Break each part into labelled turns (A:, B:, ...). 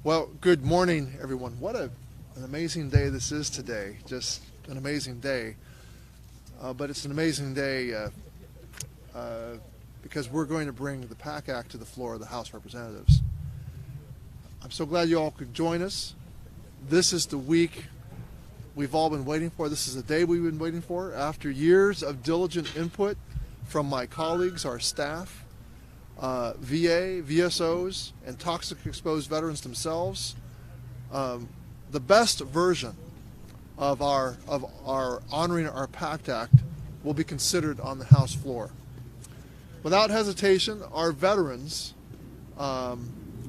A: Well, good morning, everyone. What an amazing day this is today. Just an amazing day. But it's an amazing day because we're going to bring the PACT Act to the floor of the House of Representatives. I'm so glad you all could join us. This is the week we've all been waiting for. This is the day we've been waiting for. After years of diligent input from my colleagues, our staff, VA, VSOs, and toxic exposed veterans themselves, the best version of our Honoring Our PACT Act will be considered on the House floor. Without hesitation, our veterans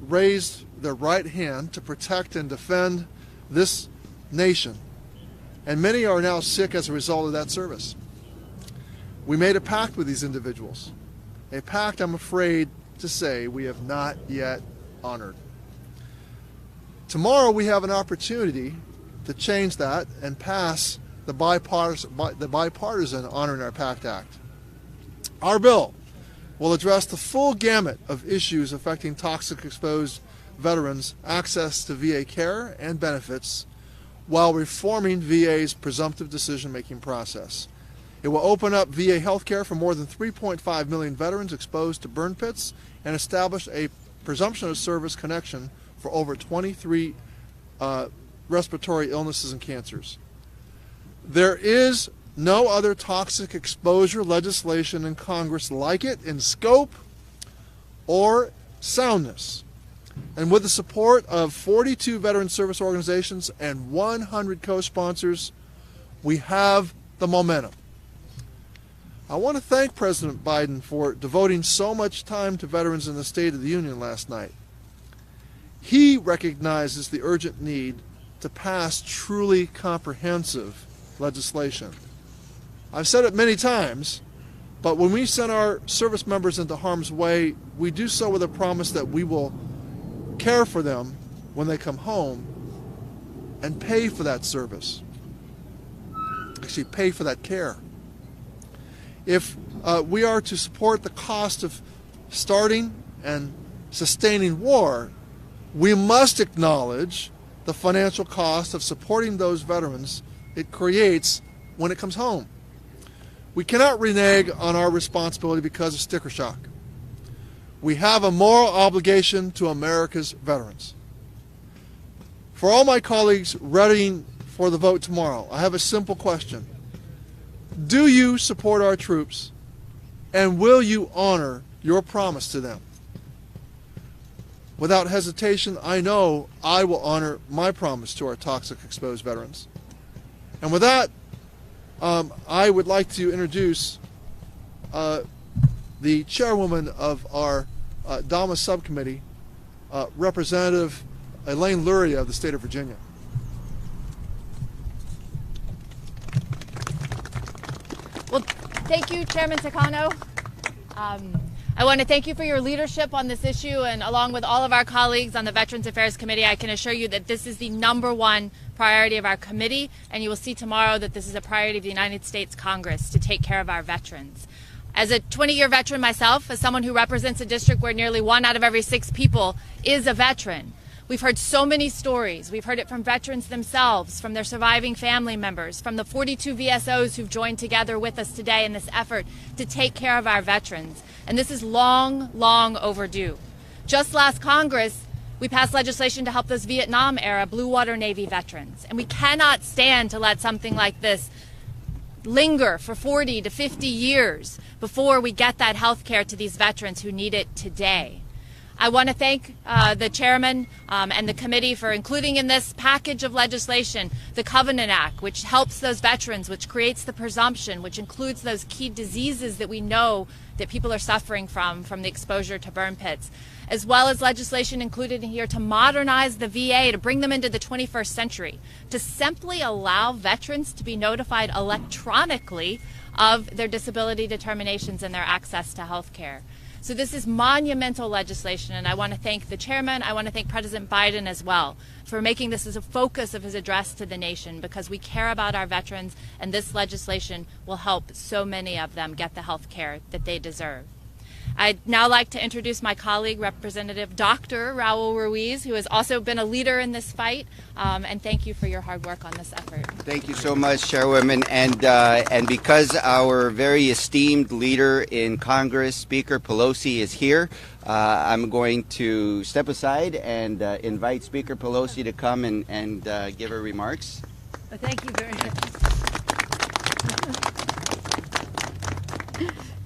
A: raised their right hand to protect and defend this nation, and many are now sick as a result of that service. We made a pact with these individuals. A pact, I'm afraid to say, we have not yet honored. Tomorrow we have an opportunity to change that and pass the bipartisan Honoring Our PACT Act. Our bill will address the full gamut of issues affecting toxic exposed veterans' access to VA care and benefits while reforming VA's presumptive decision-making process. It will open up VA health care for more than 3.5 million veterans exposed to burn pits and establish a presumption of service connection for over 23 respiratory illnesses and cancers. There is no other toxic exposure legislation in Congress like it in scope or soundness. And with the support of 42 veteran service organizations and 100 co-sponsors, we have the momentum. I want to thank President Biden for devoting so much time to veterans in the State of the Union last night. He recognizes the urgent need to pass truly comprehensive legislation. I've said it many times, but when we send our service members into harm's way, we do so with a promise that we will care for them when they come home and pay for that service. Actually, pay for that care. If we are to support the cost of starting and sustaining war, we must acknowledge the financial cost of supporting those veterans it creates when it comes home. We cannot renege on our responsibility because of sticker shock. We have a moral obligation to America's veterans. For all my colleagues readying for the vote tomorrow, I have a simple question. Do you support our troops, and will you honor your promise to them? Without hesitation, I know I will honor my promise to our toxic exposed veterans. And with that, I would like to introduce the chairwoman of our DAMA subcommittee, Representative Elaine Luria of the state of Virginia.
B: Well, thank you, Chairman Takano. I want to thank you for your leadership on this issue, and along with all of our colleagues on the Veterans Affairs Committee, I can assure you that this is the #1 priority of our committee, and you will see tomorrow that this is a priority of the United States Congress to take care of our veterans. As a 20-year veteran myself, as someone who represents a district where nearly 1 out of every 6 people is a veteran, we've heard so many stories. We've heard it from veterans themselves, from their surviving family members, from the 42 VSOs who've joined together with us today in this effort to take care of our veterans. And this is long, long overdue. Just last Congress, we passed legislation to help those Vietnam-era Blue Water Navy veterans. And we cannot stand to let something like this linger for 40 to 50 years before we get that health care to these veterans who need it today. I want to thank the chairman and the committee for including in this package of legislation the Covenant Act, which helps those veterans, which creates the presumption, which includes those key diseases that we know that people are suffering from the exposure to burn pits, as well as legislation included in here to modernize the VA, to bring them into the 21st century, to simply allow veterans to be notified electronically of their disability determinations and their access to health care. So this is monumental legislation, and I want to thank the chairman. I want to thank President Biden as well for making this as a focus of his address to the nation, because we care about our veterans, and this legislation will help so many of them get the health care that they deserve. I'd now like to introduce my colleague, Representative Dr. Raul Ruiz, who has also been a leader in this fight, and thank you for your hard work on this effort.
C: Thank you so much, Chairwoman. And because our very esteemed leader in Congress, Speaker Pelosi, is here, I'm going to step aside and invite Speaker Pelosi to come and give her remarks.
D: Thank you very much.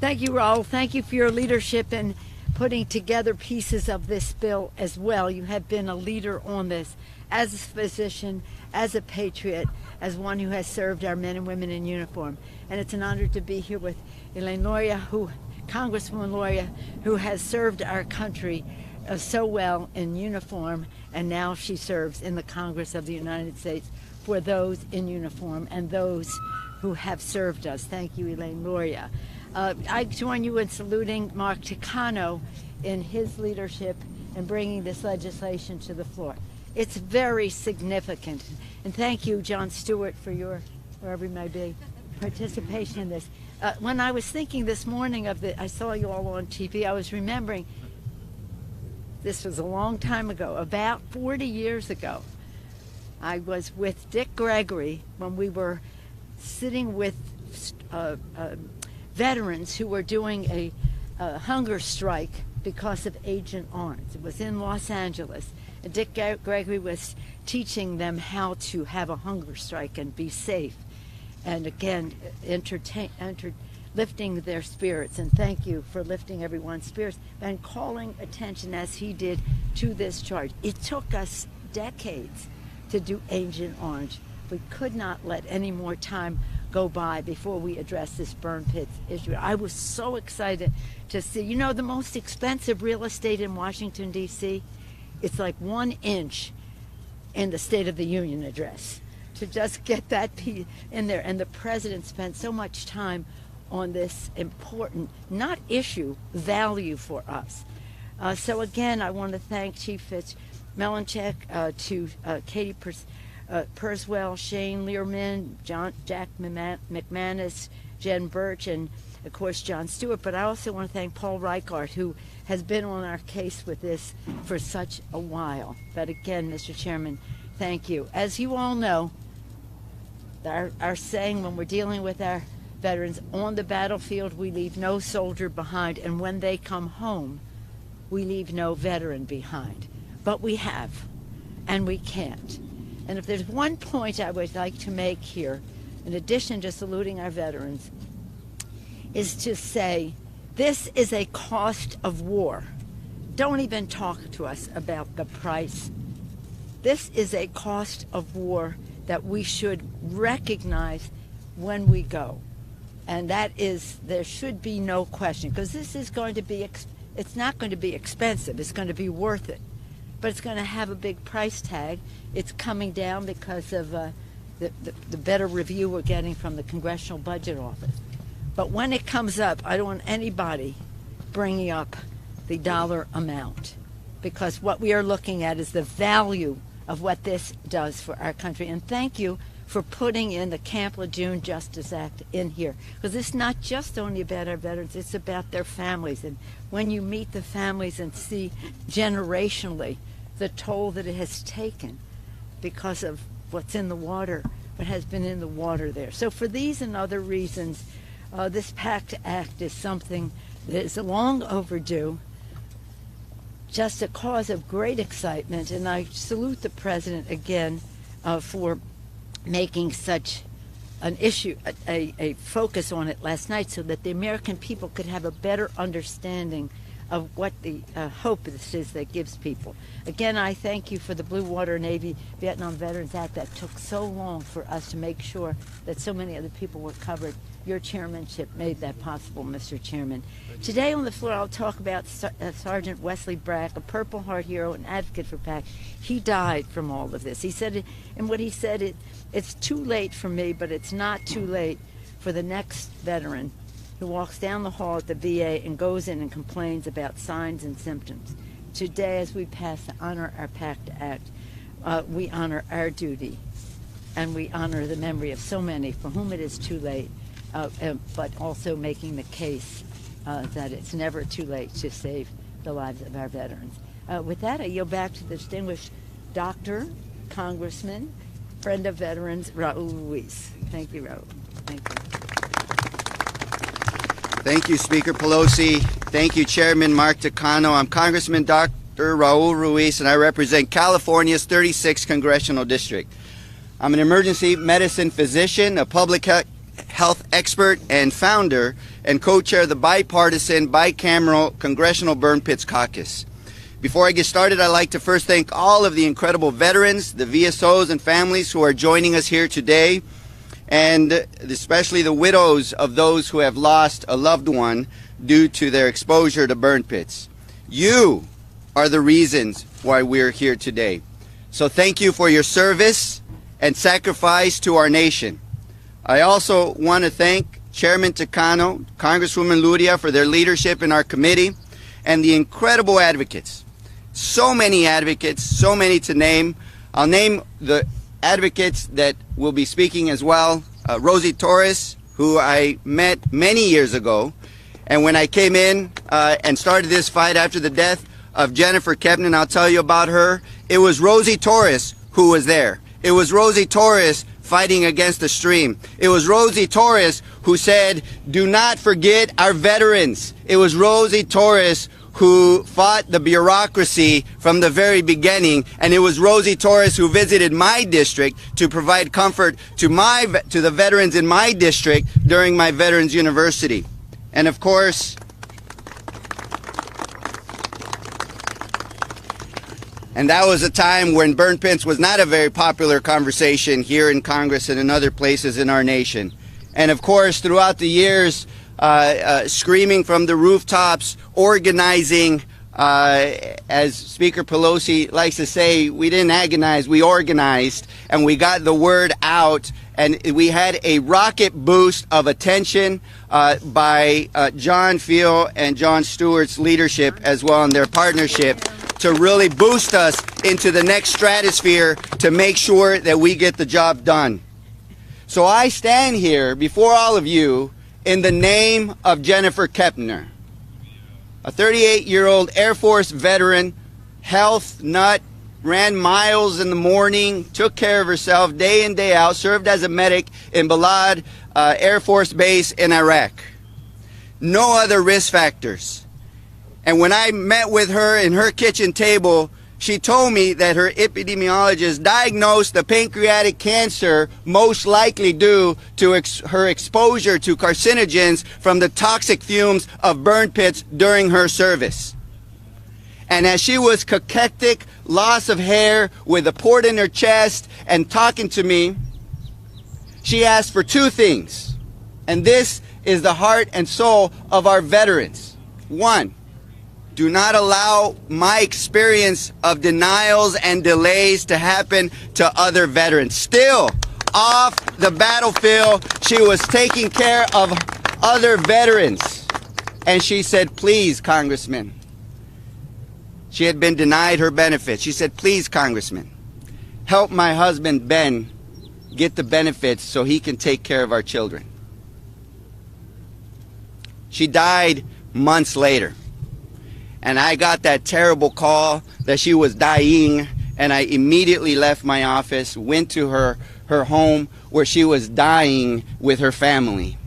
D: Thank you, Raul. Thank you for your leadership in putting together pieces of this bill as well. You have been a leader on this as a physician, as a patriot, as one who has served our men and women in uniform. And it's an honor to be here with Elaine Luria, Congresswoman Luria, who has served our country so well in uniform, and now she serves in the Congress of the United States for those in uniform and those who have served us. Thank you, Elaine Luria. I join you in saluting Mark Takano in his leadership in bringing this legislation to the floor. It's very significant. And thank you, Jon Stewart, for your, wherever you may be, participation in this. When I was thinking this morning I saw you all on TV, I was remembering this was a long time ago, about 40 years ago. I was with Dick Gregory when we were sitting with veterans who were doing a hunger strike because of Agent Orange. It was in Los Angeles. And Dick Gregory was teaching them how to have a hunger strike and be safe. And again, lifting their spirits. And thank you for lifting everyone's spirits and calling attention, as he did, to this charge. It took us decades to do Agent Orange. We could not let any more time go by before we address this burn pits issue. I was so excited to see, you know, the most expensive real estate in Washington, D.C., it's like 1 inch in the State of the Union address to just get that piece in there. And the president spent so much time on this important, not issue, value for us. So again, I want to thank Chief Melanchek, to Katie Purswell, Shane Learman, Jack McManus, Jen Birch, and of course Jon Stewart. But I also want to thank Paul Reichart, who has been on our case with this for such a while. But again, Mr. Chairman, thank you. As you all know, our saying when we're dealing with our veterans, on the battlefield we leave no soldier behind, and when they come home we leave no veteran behind. But we have, and we can't. And if there's one point I would like to make here, in addition to saluting our veterans, is to say this is a cost of war. Don't even talk to us about the price. This is a cost of war that we should recognize when we go. And that is, there should be no question, because this is going to be, it's not going to be expensive, it's going to be worth it. But it's going to have a big price tag. It's coming down because of the better review we're getting from the Congressional Budget Office. But when it comes up, I don't want anybody bringing up the dollar amount, because what we are looking at is the value of what this does for our country. And thank you for putting in the Camp Lejeune Justice Act in here, because it's not just only about our veterans, it's about their families. And when you meet the families and see generationally the toll that it has taken because of what's in the water, what has been in the water there. So for these and other reasons, this PACT Act is something that is long overdue, just a cause of great excitement. And I salute the President again for making such an issue, a focus on it last night, so that the American people could have a better understanding of what the hope this is that gives people. Again, I thank you for the Blue Water Navy Vietnam Veterans Act that took so long for us to make sure that so many other people were covered. Your chairmanship made that possible, Mr. Chairman. Today on the floor, I'll talk about Sergeant Wesley Brack, a Purple Heart hero and advocate for PACT. He died from all of this. He said, and what he said, it's too late for me, but it's not too late for the next veteran who walks down the hall at the VA and goes in and complains about signs and symptoms. Today, as we pass the Honor Our PACT Act, we honor our duty, and we honor the memory of so many for whom it is too late, but also making the case that it's never too late to save the lives of our veterans. With that, I yield back to the distinguished Dr., Congressman, friend of veterans, Raul Ruiz. Thank you, Raul. Thank you.
C: Thank you, Speaker Pelosi. Thank you, Chairman Mark Takano. I'm Congressman Dr. Raul Ruiz, and I represent California's 36th Congressional District. I'm an emergency medicine physician, a public health expert, and founder and co-chair of the bipartisan, bicameral Congressional Burn Pits Caucus. Before I get started, I'd like to first thank all of the incredible veterans, the VSOs and families who are joining us here today, and especially the widows of those who have lost a loved one due to their exposure to burn pits. You are the reasons why we're here today. So thank you for your service and sacrifice to our nation. I also want to thank Chairman Takano, Congresswoman Luria for their leadership in our committee, and the incredible advocates. So many advocates, so many to name. I'll name the advocates that will be speaking as well. Rosie Torres, who I met many years ago, and when I came in and started this fight after the death of Jennifer Kepner, and I'll tell you about her, it was Rosie Torres who was there. It was Rosie Torres fighting against the stream. It was Rosie Torres who said, do not forget our veterans. It was Rosie Torres who fought the bureaucracy from the very beginning, and it was Rosie Torres who visited my district to provide comfort to the veterans in my district during my Veterans University. And of course, and that was a time when burn pits was not a very popular conversation here in Congress and in other places in our nation. And of course, throughout the years, screaming from the rooftops, organizing, as Speaker Pelosi likes to say, we didn't agonize, we organized, and we got the word out, and we had a rocket boost of attention by John Field and Jon Stewart's leadership as well, and their partnership to really boost us into the next stratosphere to make sure that we get the job done. So I stand here before all of you in the name of Jennifer Kepner, a 38-year-old Air Force veteran, health nut, ran miles in the morning, took care of herself day in, day out, served as a medic in Balad Air Force Base in Iraq. No other risk factors. And when I met with her in her kitchen table, she told me that her epidemiologist diagnosed the pancreatic cancer most likely due to her exposure to carcinogens from the toxic fumes of burn pits during her service. And as she was cachectic, loss of hair, with a port in her chest, and talking to me, she asked for two things. And this is the heart and soul of our veterans. One, do not allow my experience of denials and delays to happen to other veterans. Still, off the battlefield, she was taking care of other veterans. And she said, please, Congressman. She had been denied her benefits. She said, please, Congressman, help my husband, Ben, get the benefits so he can take care of our children. She died months later. And I got that terrible call that she was dying, and I immediately left my office, went to her home where she was dying with her family.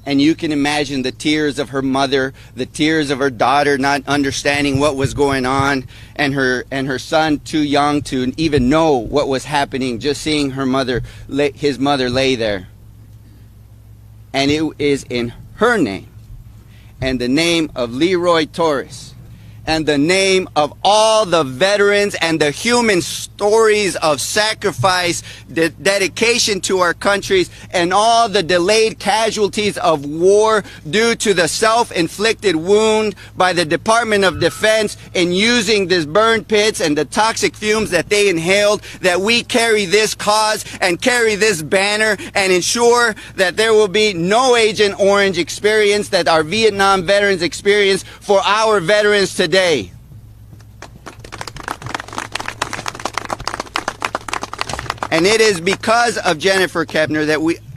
C: And you can imagine the tears of her mother, the tears of her daughter not understanding what was going on, and her son too young to even know what was happening, just seeing his mother lay there. And it is in her name and the name of Leroy Torres and the name of all the veterans and the human stories of sacrifice, the dedication to our countries, and all the delayed casualties of war due to the self-inflicted wound by the Department of Defense in using these burn pits and the toxic fumes that they inhaled, that we carry this cause and carry this banner and ensure that there will be no Agent Orange experience that our Vietnam veterans experienced for our veterans today. And it is because of Jennifer Kepner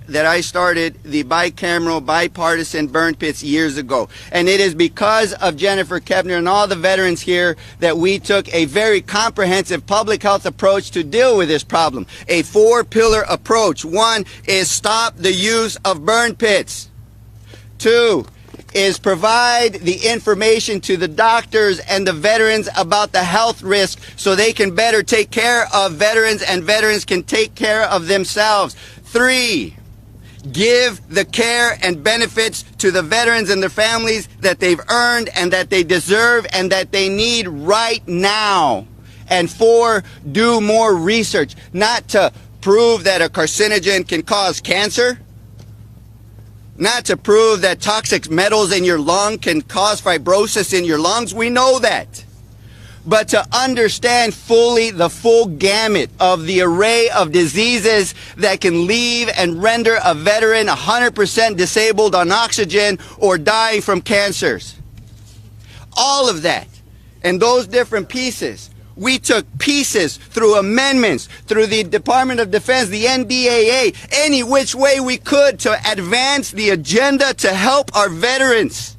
C: that I started the bicameral, bipartisan burn pits years ago. And it is because of Jennifer Kepner and all the veterans here that we took a very comprehensive public health approach to deal with this problem. A 4-pillar approach. 1 is stop the use of burn pits. 2 is provide the information to the doctors and the veterans about the health risk so they can better take care of veterans and veterans can take care of themselves. 3, give the care and benefits to the veterans and their families that they've earned and that they deserve and that they need right now. And 4, do more research, not to prove that a carcinogen can cause cancer, not to prove that toxic metals in your lung can cause fibrosis in your lungs. We know that. But to understand fully the full gamut of the array of diseases that can leave and render a veteran 100% disabled on oxygen or dying from cancers. All of that. And those different pieces. We took pieces through amendments, through the Department of Defense, the NDAA, any which way we could to advance the agenda to help our veterans.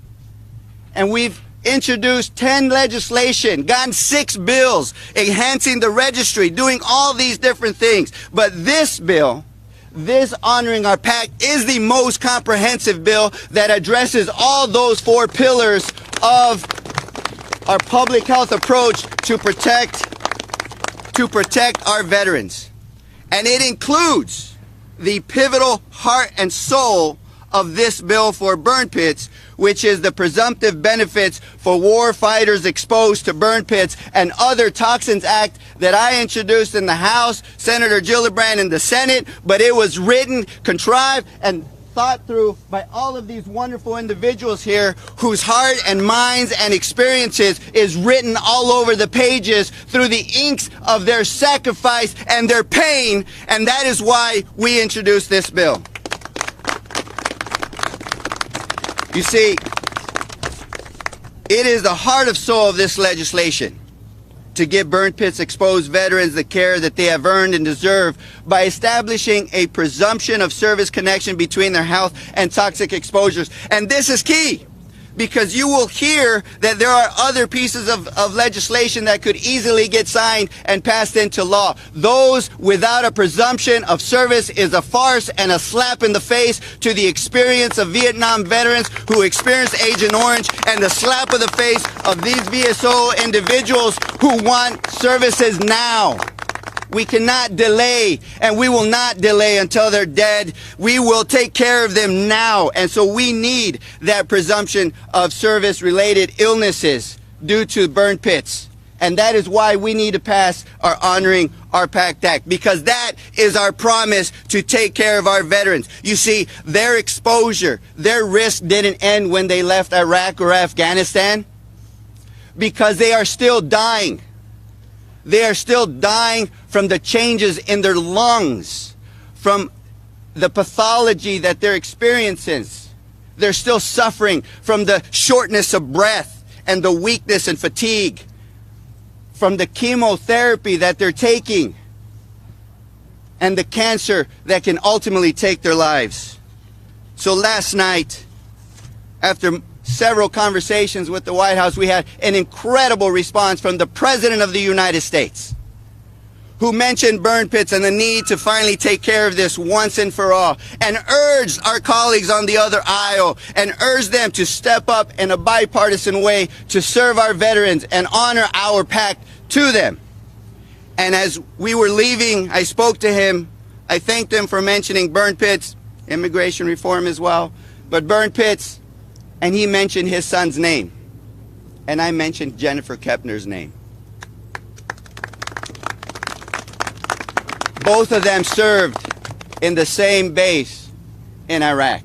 C: And we've introduced 10 legislation, gotten 6 bills, enhancing the registry, doing all these different things. But this bill, this Honoring Our PACT, is the most comprehensive bill that addresses all those 4 pillars of our public health approach to protect our veterans. And it includes the pivotal heart and soul of this bill for burn pits, which is the presumptive benefits for war fighters exposed to burn pits and other Toxins Act that I introduced in the House, Senator Gillibrand in the Senate, but it was written, contrived, and thought through by all of these wonderful individuals here whose heart and minds and experiences is written all over the pages through the inks of their sacrifice and their pain, and that is why we introduced this bill. You see, it is the heart of soul of this legislation to give burn pits exposed veterans the care that they have earned and deserve by establishing a presumption of service connection between their health and toxic exposures. And this is key, because you will hear that there are other pieces of legislation that could easily get signed and passed into law. Those without a presumption of service is a farce and a slap in the face to the experience of Vietnam veterans who experienced Agent Orange, and the slap of the face of these VSO individuals who want services now. We cannot delay, and we will not delay until they're dead. We will take care of them now. And so we need that presumption of service-related illnesses due to burn pits. And that is why we need to pass our Honoring Our PACT Act, because that is our promise to take care of our veterans. You see, their exposure, their risk didn't end when they left Iraq or Afghanistan, because they are still dying. They are still dying from the changes in their lungs, from the pathology that they're experiencing. They're still suffering from the shortness of breath and the weakness and fatigue, from the chemotherapy that they're taking, and the cancer that can ultimately take their lives. So last night, after several conversations with the White House, we had an incredible response from the President of the United States, who mentioned burn pits and the need to finally take care of this once and for all, and urged our colleagues on the other aisle and urged them to step up in a bipartisan way to serve our veterans and honor our pact to them. And as we were leaving, I spoke to him. I thanked him for mentioning burn pits, immigration reform as well, but burn pits. And he mentioned his son's name. And I mentioned Jennifer Kepner's name. Both of them served in the same base in Iraq.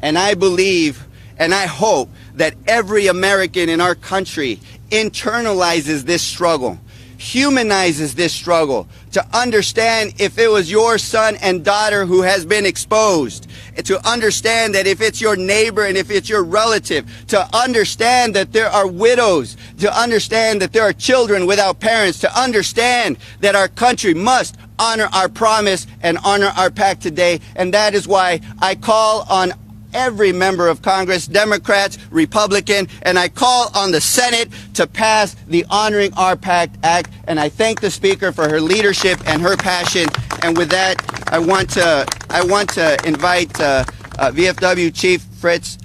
C: And I believe and I hope that every American in our country internalizes this struggle, humanizes this struggle, to understand if it was your son and daughter who has been exposed, to understand that if it's your neighbor and if it's your relative, to understand that there are widows, to understand that there are children without parents, to understand that our country must honor our promise and honor our pact today. And that is why I call on every member of Congress, Democrats, Republican, and I call on the Senate to pass the Honoring Our PACT Act. And I thank the Speaker for her leadership and her passion. And with that, I want to invite VFW Chief Fritz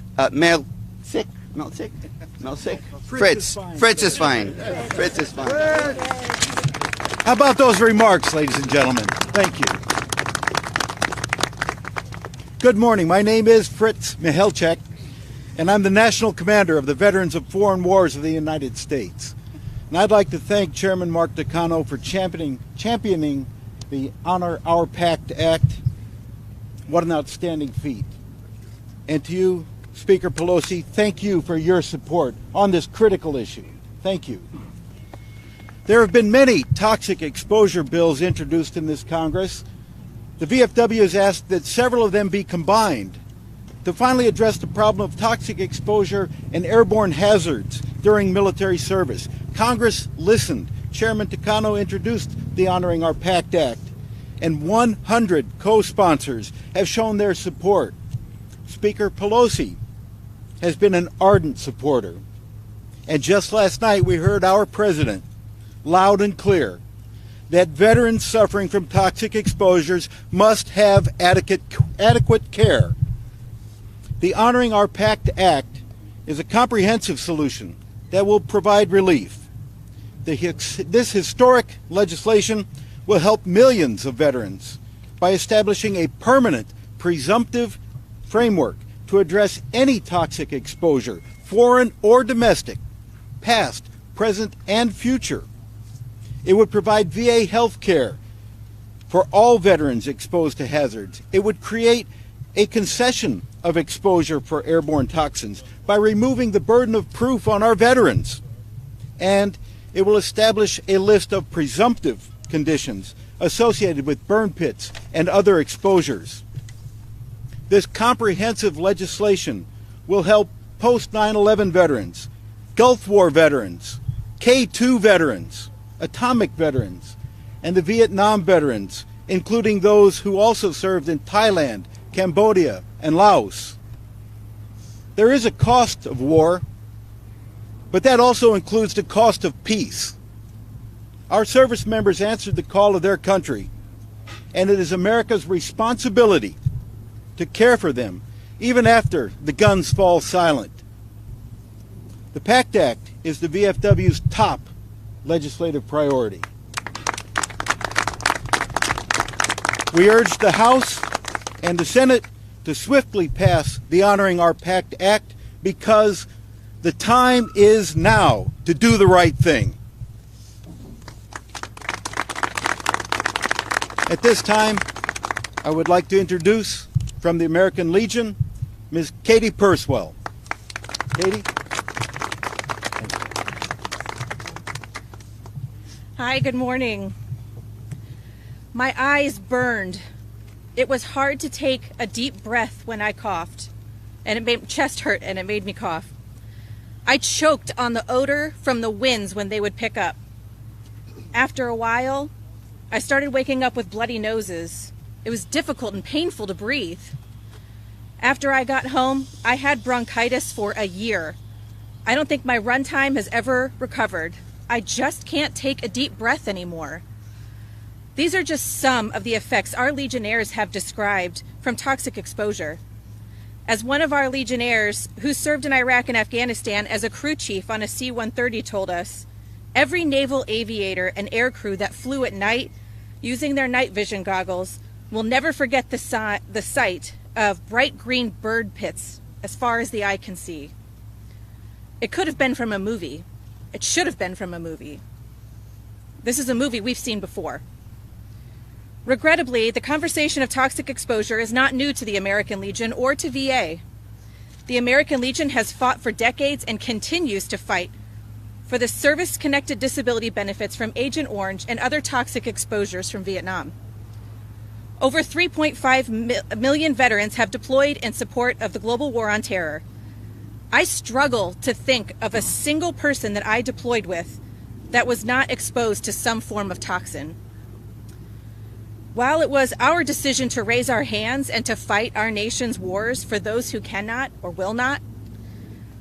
C: Fritz is fine. Fritz is fine.
E: How about those remarks, ladies and gentlemen? Thank you. Good morning. My name is Fritz Mihelchek, and I'm the National Commander of the Veterans of Foreign Wars of the United States. And I'd like to thank Chairman Mark Takano for championing the Honor Our PACT Act. What an outstanding feat. And to you, Speaker Pelosi, thank you for your support on this critical issue. Thank you. There have been many toxic exposure bills introduced in this Congress. The VFW has asked that several of them be combined to finally address the problem of toxic exposure and airborne hazards during military service. Congress listened. Chairman Takano introduced the Honoring Our PACT Act, and 100 co-sponsors have shown their support. Speaker Pelosi has been an ardent supporter. And just last night we heard our president, loud and clear, that veterans suffering from toxic exposures must have adequate care. The Honoring Our PACT Act is a comprehensive solution that will provide relief. This historic legislation will help millions of veterans by establishing a permanent presumptive framework to address any toxic exposure, foreign or domestic, past, present, and future. It would provide VA health care for all veterans exposed to hazards. It would create a concession of exposure for airborne toxins by removing the burden of proof on our veterans. And it will establish a list of presumptive conditions associated with burn pits and other exposures. This comprehensive legislation will help post 9/11 veterans, Gulf War veterans, K2 veterans, atomic veterans, and the Vietnam veterans, including those who also served in Thailand, Cambodia, and Laos. There is a cost of war, but that also includes the cost of peace. Our service members answered the call of their country, and it is America's responsibility to care for them, even after the guns fall silent. The PACT Act is the VFW's top legislative priority. We urge the House and the Senate to swiftly pass the Honoring Our PACT Act because the time is now to do the right thing. At this time, I would like to introduce from the American Legion, Ms. Katie Purswell. Katie?
F: Hi, good morning. My eyes burned. It was hard to take a deep breath when I coughed, and it made chest hurt and it made me cough. I choked on the odor from the winds when they would pick up. After a while, I started waking up with bloody noses. It was difficult and painful to breathe. After I got home, I had bronchitis for a year. I don't think my run time has ever recovered. I just can't take a deep breath anymore. These are just some of the effects our Legionnaires have described from toxic exposure. As one of our Legionnaires who served in Iraq and Afghanistan as a crew chief on a C-130 told us, every naval aviator and air crew that flew at night using their night vision goggles will never forget the sight of bright green bird pits as far as the eye can see. It could have been from a movie. It should have been from a movie. This is a movie we've seen before. Regrettably, the conversation of toxic exposure is not new to the American Legion or to VA. The American Legion has fought for decades and continues to fight for the service-connected disability benefits from Agent Orange and other toxic exposures from Vietnam. Over 3.5 million veterans have deployed in support of the global war on terror. I struggle to think of a single person that I deployed with that was not exposed to some form of toxin. While it was our decision to raise our hands and to fight our nation's wars for those who cannot or will not,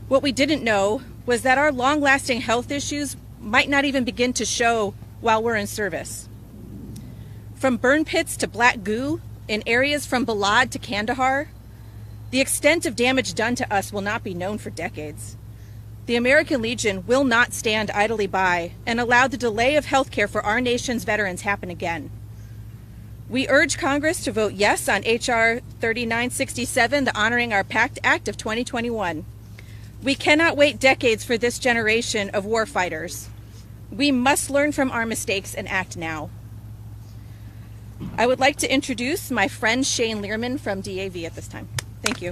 F: what we didn't know was that our long-lasting health issues might not even begin to show while we're in service. From burn pits to black goo in areas from Balad to Kandahar, the extent of damage done to us will not be known for decades. The American Legion will not stand idly by and allow the delay of health care for our nation's veterans happen again. We urge Congress to vote yes on H.R. 3967, the Honoring Our PACT Act of 2021. We cannot wait decades for this generation of warfighters. We must learn from our mistakes and act now. I would like to introduce my friend Shane Learman from DAV at this time. Thank you.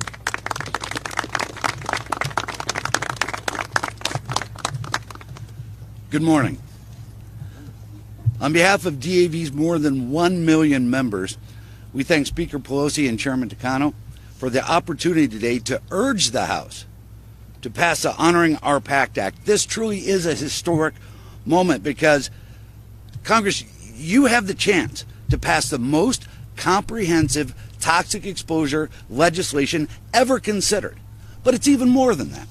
G: Good morning. On behalf of DAV's more than 1 million members, we thank Speaker Pelosi and Chairman Takano for the opportunity today to urge the House to pass the Honoring Our PACT Act. This truly is a historic moment because, Congress, you have the chance to pass the most comprehensive toxic exposure legislation ever considered. But it's even more than that.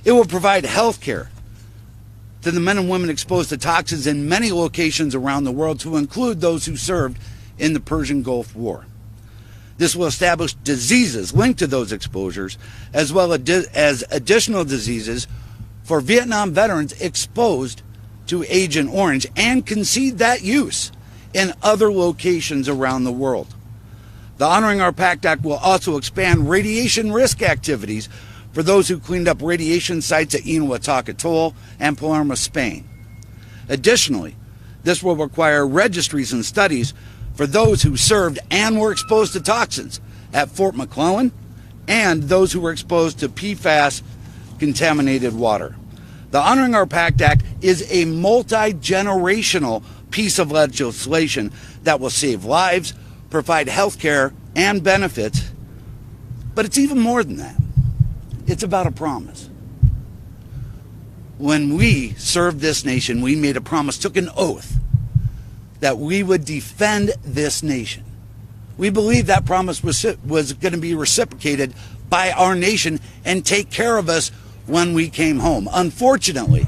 G: It will provide health care to the men and women exposed to toxins in many locations around the world, to include those who served in the Persian Gulf War. This will establish diseases linked to those exposures, as well as additional diseases for Vietnam veterans exposed to Agent Orange, and concede that use in other locations around the world. The Honoring Our PACT Act will also expand radiation risk activities for those who cleaned up radiation sites at Inuatak Atoll and Palermo, Spain. Additionally, this will require registries and studies for those who served and were exposed to toxins at Fort McClellan and those who were exposed to PFAS contaminated water. The Honoring Our PACT Act is a multi-generational piece of legislation that will save lives, provide health care and benefits, but it's even more than that. It's about a promise. When we served this nation, we made a promise, took an oath, that we would defend this nation. We believed that promise was going to be reciprocated by our nation and take care of us when we came home. Unfortunately,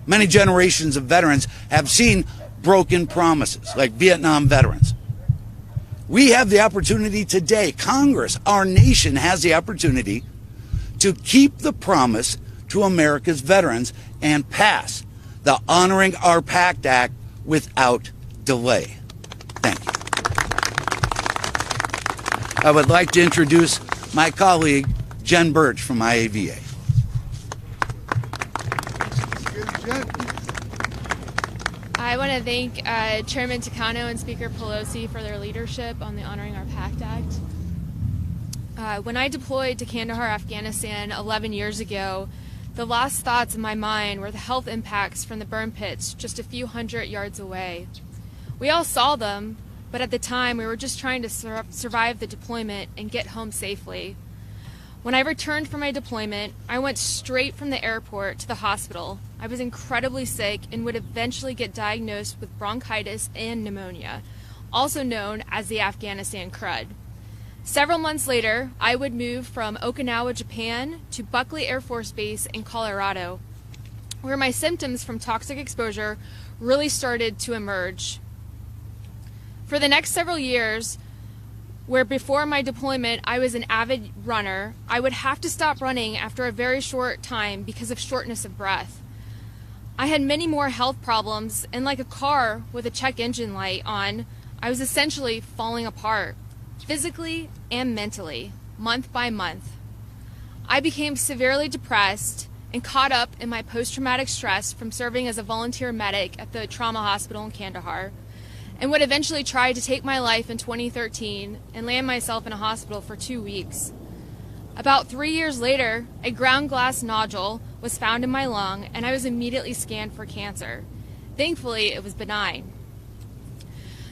G: many generations of veterans have seen broken promises, like Vietnam veterans. We have the opportunity today, Congress, our nation has the opportunity to keep the promise to America's veterans and pass the Honoring Our PACT Act without delay. Thank you. I would like to introduce my colleague, Jen Birch from IAVA.
H: I want to thank Chairman Takano and Speaker Pelosi for their leadership on the Honoring Our PACT Act. When I deployed to Kandahar, Afghanistan 11 years ago, the last thoughts in my mind were the health impacts from the burn pits just a few hundred yards away. We all saw them, but at the time we were just trying to survive the deployment and get home safely. When I returned from my deployment, I went straight from the airport to the hospital. I was incredibly sick and would eventually get diagnosed with bronchitis and pneumonia, also known as the Afghanistan crud. Several months later, I would move from Okinawa, Japan to Buckley Air Force Base in Colorado, where my symptoms from toxic exposure really started to emerge. For the next several years, where before my deployment I was an avid runner, I would have to stop running after a very short time because of shortness of breath. I had many more health problems, and like a car with a check engine light on, I was essentially falling apart, physically and mentally, month by month. I became severely depressed and caught up in my post-traumatic stress from serving as a volunteer medic at the trauma hospital in Kandahar, and would eventually try to take my life in 2013 and land myself in a hospital for 2 weeks. About 3 years later, a ground glass nodule was found in my lung, and I was immediately scanned for cancer. Thankfully, it was benign.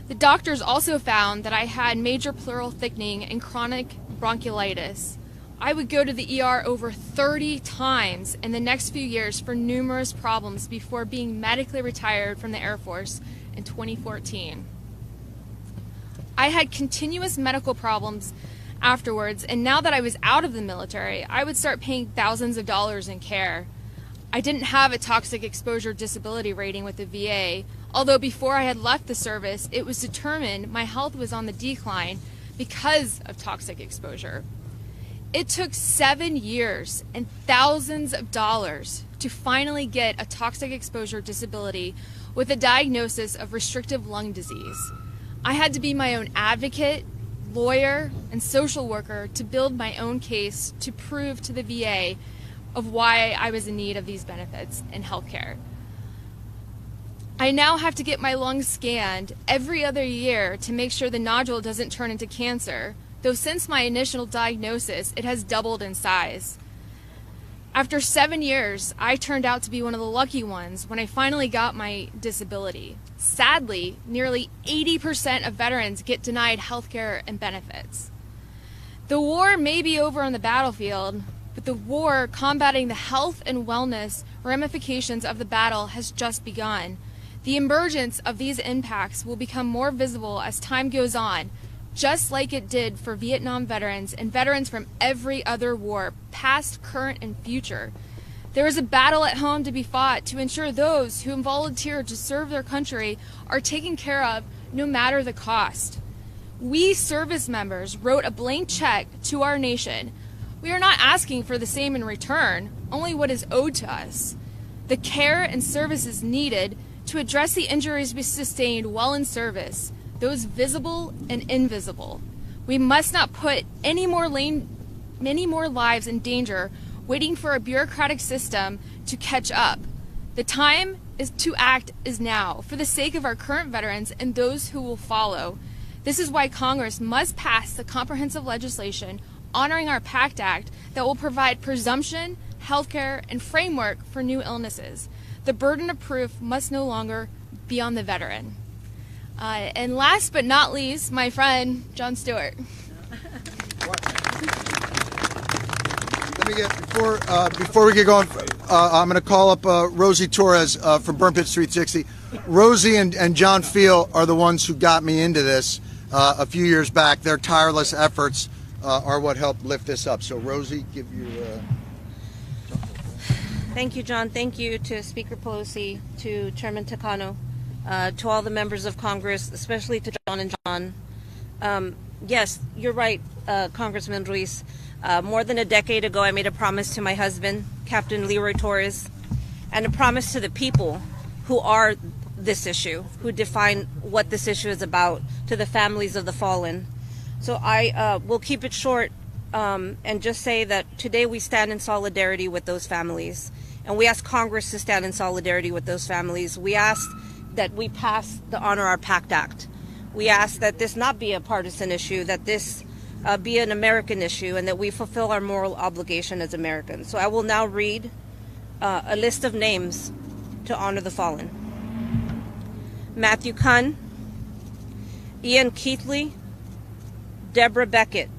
H: The doctors also found that I had major pleural thickening and chronic bronchiolitis. I would go to the ER over 30 times in the next few years for numerous problems before being medically retired from the Air Force in 2014. I had continuous medical problems afterwards, and now that I was out of the military, I would start paying thousands of dollars in care. I didn't have a toxic exposure disability rating with the VA, although before I had left the service, it was determined my health was on the decline because of toxic exposure. It took 7 years and thousands of dollars to finally get a toxic exposure disability with a diagnosis of restrictive lung disease. I had to be my own advocate, lawyer, and social worker to build my own case to prove to the VA of why I was in need of these benefits in healthcare. I now have to get my lungs scanned every other year to make sure the nodule doesn't turn into cancer, though since my initial diagnosis, it has doubled in size. After 7 years, I turned out to be one of the lucky ones when I finally got my disability. Sadly, nearly 80% of veterans get denied health care and benefits. The war may be over on the battlefield, but the war combating the health and wellness ramifications of the battle has just begun. The emergence of these impacts will become more visible as time goes on, just like it did for Vietnam veterans and veterans from every other war, past, current, and future. There is a battle at home to be fought to ensure those who volunteer to serve their country are taken care of no matter the cost. We service members wrote a blank check to our nation. We are not asking for the same in return, only what is owed to us. The care and services needed to address the injuries we sustained while in service, those visible and invisible. We must not put any more lives in danger waiting for a bureaucratic system to catch up. The time to act is now, for the sake of our current veterans and those who will follow. This is why Congress must pass the comprehensive legislation honoring our PACT Act that will provide presumption, healthcare, and framework for new illnesses. The burden of proof must no longer be on the veteran. And last but not least, my friend, Jon Stewart.
I: Let me get, before we get going, I'm going to call up Rosie Torres from Burn Pit 360. Rosie and John Feel are the ones who got me into this a few years back. Their tireless efforts are what helped lift this up. So Rosie, give you...
F: Thank you, John. Thank you to Speaker Pelosi, to Chairman Takano, to all the members of Congress, especially to John and John. Yes, you're right, Congressman Ruiz. More than a decade ago, I made a promise to my husband, Captain Leroy Torres, and a promise to the people who are this issue, who define what this issue is about, to the families of the fallen. So I will keep it short and just say that today we stand in solidarity with those families. And we ask Congress to stand in solidarity with those families. We ask that we pass the Honor Our PACT Act. We ask that this not be a partisan issue, that this be an American issue, and that we fulfill our moral obligation as Americans. So I will now read a list of names to honor the fallen. Matthew Kunn, Ian Keithley, Deborah Beckett,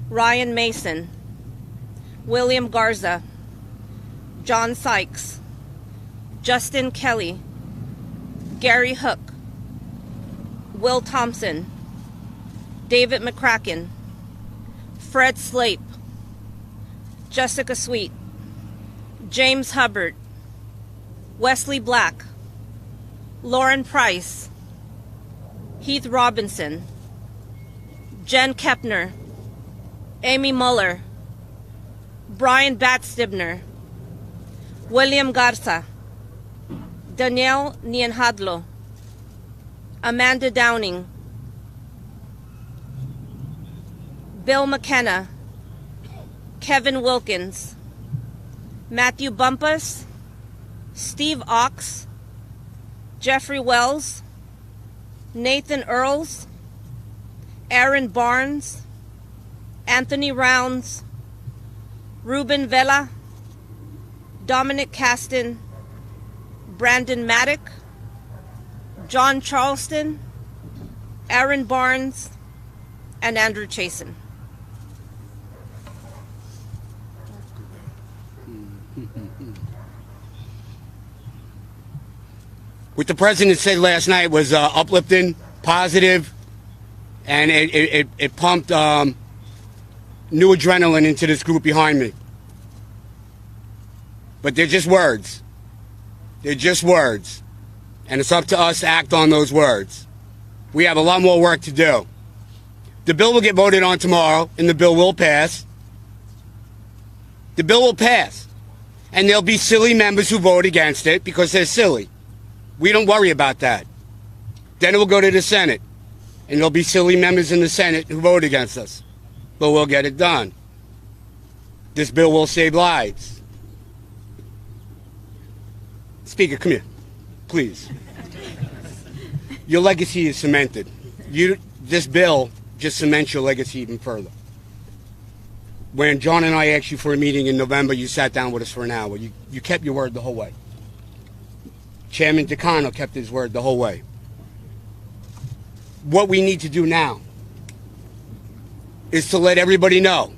F: Ryan Mason, William Garza, John Sykes, Justin Kelly, Gary Hook, Will Thompson, David McCracken, Fred Slape, Jessica Sweet, James Hubbard, Wesley Black, Lauren Price, Heath Robinson, Jen Kepner, Amy Muller, Brian Batstibner, William Garza, Danielle Nienhadlo, Amanda Downing, Bill McKenna, Kevin Wilkins, Matthew Bumpus, Steve Ox, Jeffrey Wells, Nathan Earls, Aaron Barnes, Anthony Rounds, Ruben Vela, Dominic Caston, Brandon Maddock, John Charleston, Aaron Barnes, and Andrew Chasen.
J: What the president said last night was uplifting, positive, And it pumped new adrenaline into this group behind me. But they're just words. They're just words. And it's up to us to act on those words. We have a lot more work to do. The bill will get voted on tomorrow, and the bill will pass. The bill will pass. And there'll be silly members who vote against it because they're silly. We don't worry about that. Then it will go to the Senate. And there'll be silly members in the Senate who vote against us. But we'll get it done. This bill will save lives. Speaker, come here, please. Your legacy is cemented. This bill just cements your legacy even further. When Jon and I asked you for a meeting in November, you sat down with us for an hour. You kept your word the whole way. Chairman Takano kept his word the whole way. What we need to do now is to let everybody know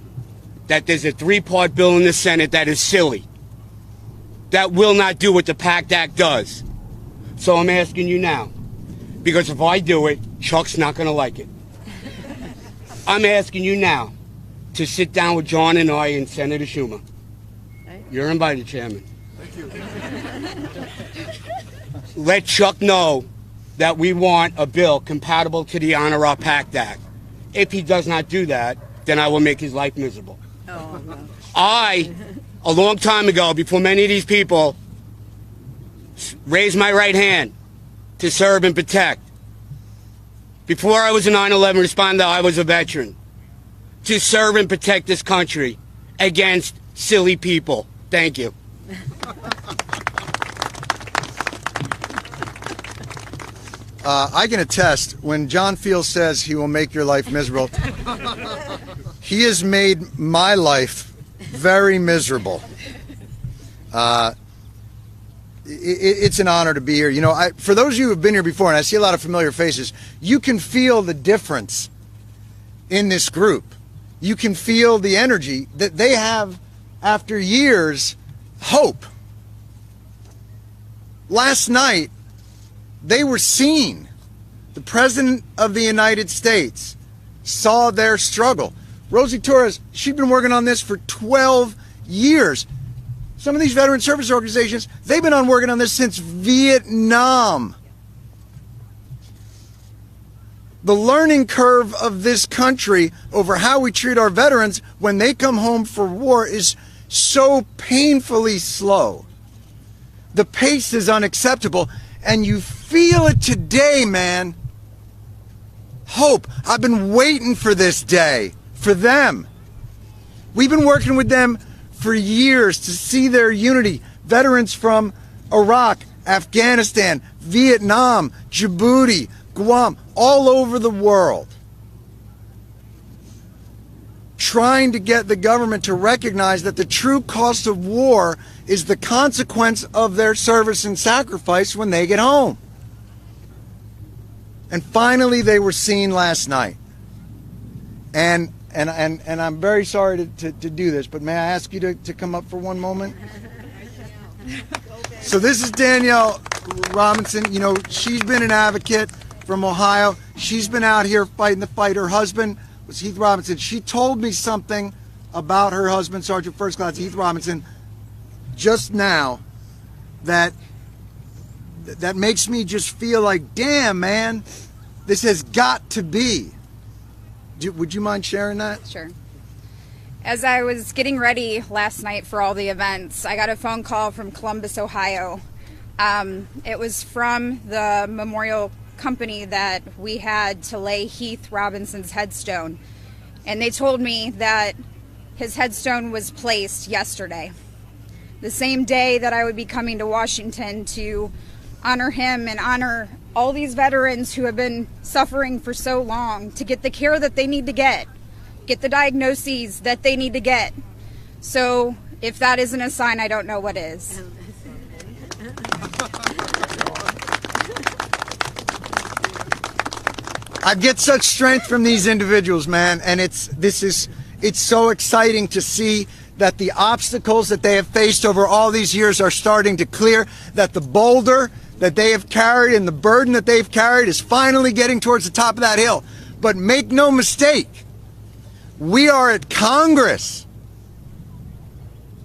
J: that there's a 3-part bill in the Senate that is silly, that will not do what the PACT Act does. So I'm asking you now, because if I do it, Chuck's not going to like it. I'm asking you now to sit down with Jon and I and Senator Schumer. You're invited, Chairman.
A: Thank you.
J: Let Chuck know that we want a bill compatible to the Honor Our PACT Act. If he does not do that, then I will make his life miserable.
D: Oh, no.
J: I, a long time ago, before many of these people, raised my right hand to serve and protect. Before I was a 9/11 responder, I was a veteran. To serve and protect this country against silly people. Thank you.
I: I can attest, when Jon Field says he will make your life miserable, he has made my life very miserable. It's an honor to be here. You know, for those of you who have been here before, and I see a lot of familiar faces, you can feel the difference in this group. You can feel the energy that they have after years, hope. Last night, they were seen. The President of the United States saw their struggle. Rosie Torres, she's been working on this for 12 years. Some of these veteran service organizations, they've been working on this since Vietnam. The learning curve of this country over how we treat our veterans when they come home for war is so painfully slow. The pace is unacceptable, and you feel it today, man. Hope. I've been waiting for this day, for them. We've been working with them for years to see their unity. Veterans from Iraq, Afghanistan, Vietnam, Djibouti, Guam, all over the world. Trying to get the government to recognize that the true cost of war is the consequence of their service and sacrifice when they get home. And finally they were seen last night. And I'm very sorry to do this, but may I ask you to come up for one moment? So this is Danielle Robinson. You know, she's been an advocate from Ohio. She's been out here fighting the fight. Her husband was Heath Robinson. She told me something about her husband, Sergeant First Class Heath Robinson, just now that makes me just feel like, damn, man, this has got to be. Would you mind sharing that?
K: Sure. As I was getting ready last night for all the events, I got a phone call from Columbus, Ohio. It was from the memorial company that we had to lay Heath Robinson's headstone. And they told me that his headstone was placed yesterday, the same day that I would be coming to Washington to honor him and honor all these veterans who have been suffering for so long, to get the care that they need to get the diagnoses that they need to get. So if that isn't a sign, I don't know what is.
I: I get such strength from these individuals, man, and it's so exciting to see that the obstacles that they have faced over all these years are starting to clear, that the boulder that they have carried and the burden that they've carried is finally getting towards the top of that hill. But make no mistake, we are at Congress.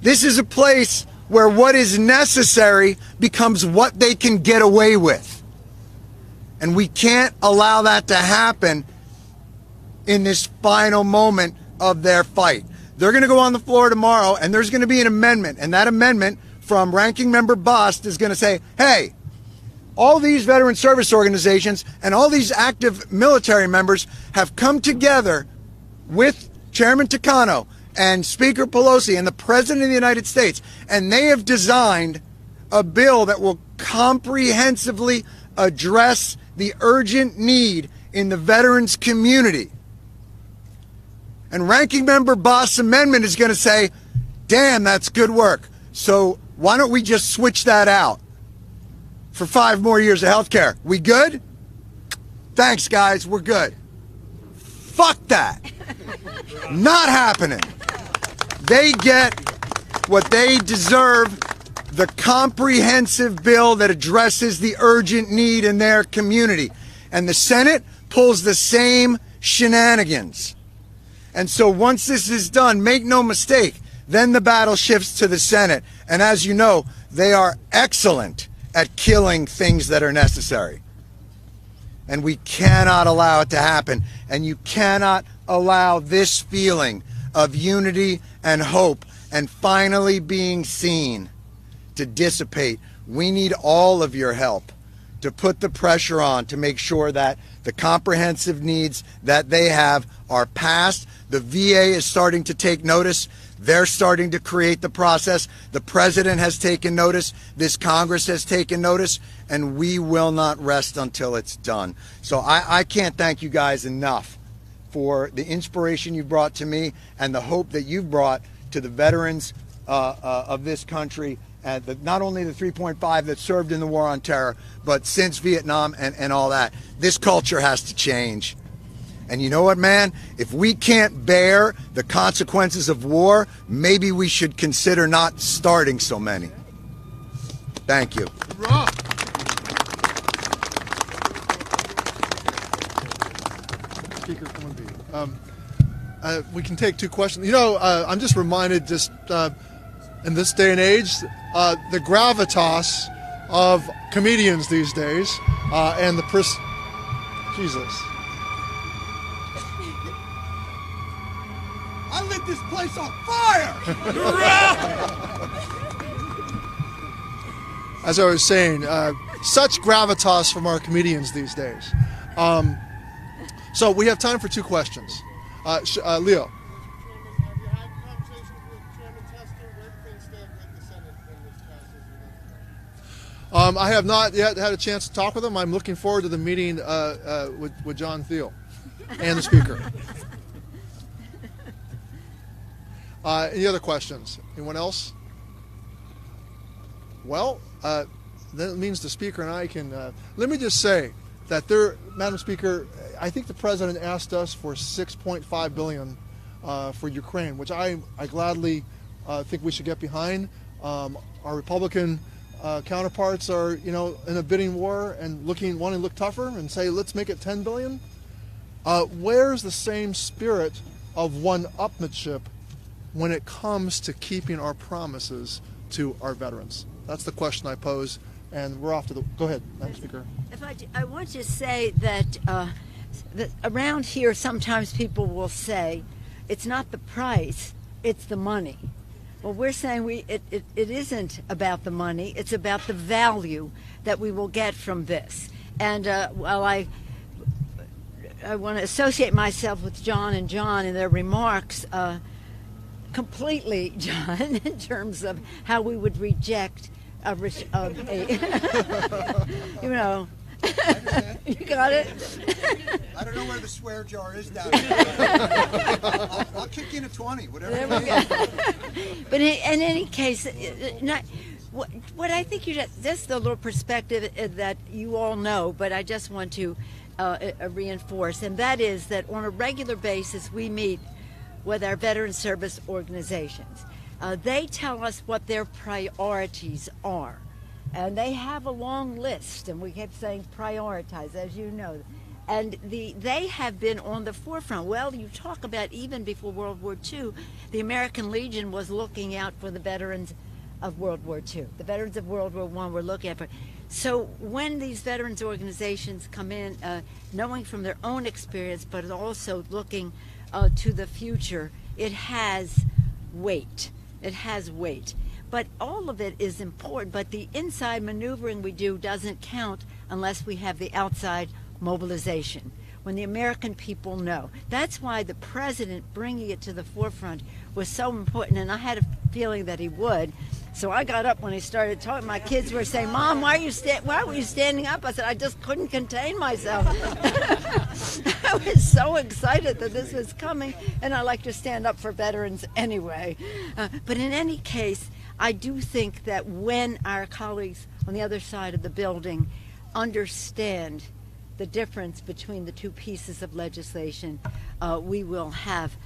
I: This is a place where what is necessary becomes what they can get away with. And we can't allow that to happen in this final moment of their fight. They're going to go on the floor tomorrow, and there's going to be an amendment. And that amendment from Ranking Member Bust is going to say, hey, all these veteran service organizations and all these active military members have come together with Chairman Takano and Speaker Pelosi and the President of the United States, and they have designed a bill that will comprehensively address the urgent need in the veterans community. And Ranking Member Bost's amendment is going to say, damn, that's good work. So why don't we just switch that out for 5 more years of health care? We good? Thanks, guys. We're good. Fuck that. Not happening. They get what they deserve, the comprehensive bill that addresses the urgent need in their community. And the Senate pulls the same shenanigans. And so once this is done, make no mistake, then the battle shifts to the Senate. And as you know, they are excellent at killing things that are necessary. And we cannot allow it to happen. And you cannot allow this feeling of unity and hope and finally being seen to dissipate. We need all of your help to put the pressure on to make sure that the comprehensive needs that they have are passed. The VA is starting to take notice. They're starting to create the process. The President has taken notice. This Congress has taken notice. And we will not rest until it's done. So I can't thank you guys enough for the inspiration you brought to me and the hope that you've brought to the veterans of this country. And not only the 3.5 that served in the war on terror, but since Vietnam and all that. This culture has to change. And you know what, man? If we can't bear the consequences of war, maybe we should consider not starting so many. Thank you.
A: Speaker, we can take 2 questions. You know, I'm just reminded, just in this day and age, the gravitas of comedians these days, and the Jesus.
I: I lit this place on fire!
A: As I was saying, such gravitas from our comedians these days. So we have time for 2 questions. Leo. I have not yet had a chance to talk with him. I'm looking forward to the meeting with Jon Stewart and the Speaker. Any other questions? Anyone else? Well, that means the Speaker and I can... let me just say that Madam Speaker, I think the President asked us for $6.5 billion for Ukraine, which I gladly think we should get behind. Our Republican counterparts are, in a bidding war and wanting to look tougher and say, let's make it $10 billion. Where's the same spirit of one-upmanship when it comes to keeping our promises to our veterans? That's the question I pose, and we're off to the... Go ahead, Madam Speaker.
D: I want to say that, that around here sometimes people will say, it's not the price, it's the money. Well, we're saying it isn't about the money, it's about the value that we will get from this. And while I want to associate myself with John and John in their remarks, completely, John, in terms of how we would reject you know, you got it?
I: I don't know where the swear jar is down here. I'll kick in a 20, whatever it is.
D: But in any case, what I think just the little perspective that you all know, but I just want to reinforce, and that is that on a regular basis we meet with our veteran service organizations. They tell us what their priorities are. And they have a long list, and we kept saying prioritize, as you know. And they have been on the forefront. Well, you talk about even before World War II, the American Legion was looking out for the veterans of World War II. The veterans of World War I were looking out for. So when these veterans organizations come in, knowing from their own experience, but also looking to the future, it has weight. It has weight. But all of it is important, but the inside maneuvering we do doesn't count unless we have the outside mobilization, when the American people know. That's why the president bringing it to the forefront was so important, and I had a feeling that he would. So I got up when he started talking. My kids were saying, "Mom, why were you standing up?" I said, "I just couldn't contain myself." I was so excited that this was coming, and I like to stand up for veterans anyway. But in any case, I do think that when our colleagues on the other side of the building understand the difference between the two pieces of legislation, we will have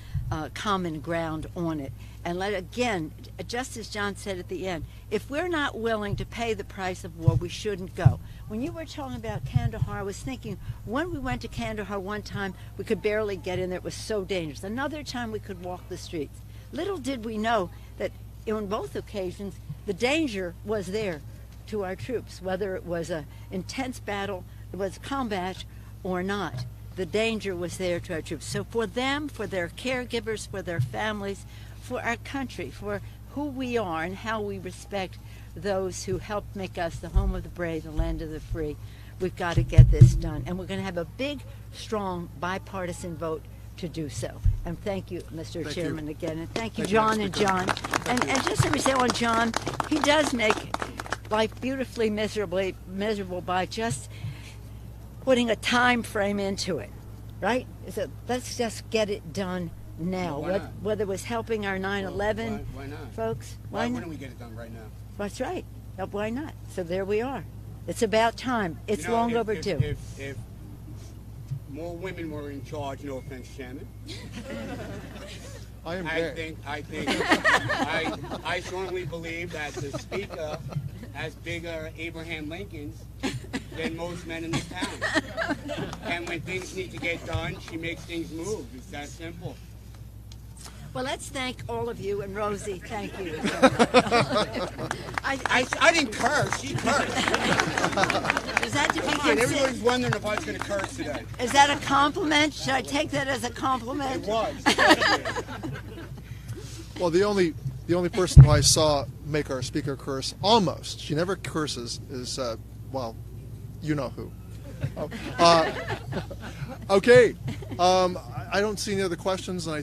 D: common ground on it. And again, just as John said at the end, if we're not willing to pay the price of war, we shouldn't go. When you were talking about Kandahar, I was thinking, when we went to Kandahar one time, we could barely get in there. It was so dangerous. Another time, we could walk the streets. Little did we know that on both occasions, the danger was there to our troops, whether it was an intense battle, it was combat or not. The danger was there to our troops. So for them, for their caregivers, for their families, for our country, for who we are and how we respect those who helped make us the home of the brave, the land of the free, we've got to get this done. And we're going to have a big, strong, bipartisan vote to do so. And thank you, Mr. Chairman, again. And thank you, John and John. And just let me say on John, he does make life beautifully miserable by just putting a time frame into it, right? So let's just get it done now. Whether it was helping our 9/11
J: why not?
D: folks.
J: Why wouldn't we get it done right now?
D: That's right. Why not? So there we are. It's about time. It's long overdue.
J: If more women were in charge, no offense, Chairman. I strongly believe that the Speaker has bigger Abraham Lincolns than most men in this town. And when things need to get done, she makes things move. It's that simple.
D: Well, let's thank all of you, and Rosie, thank you.
J: I didn't curse. She cursed.
D: Is that to be
J: considered? Everybody's wondering if I was going to curse today.
D: Is that a compliment? Should I take that as a compliment?
J: It was.
A: Well, the only person who I saw make our speaker curse almost, she never curses, is well, you know who. Okay. I don't see any other questions, and I think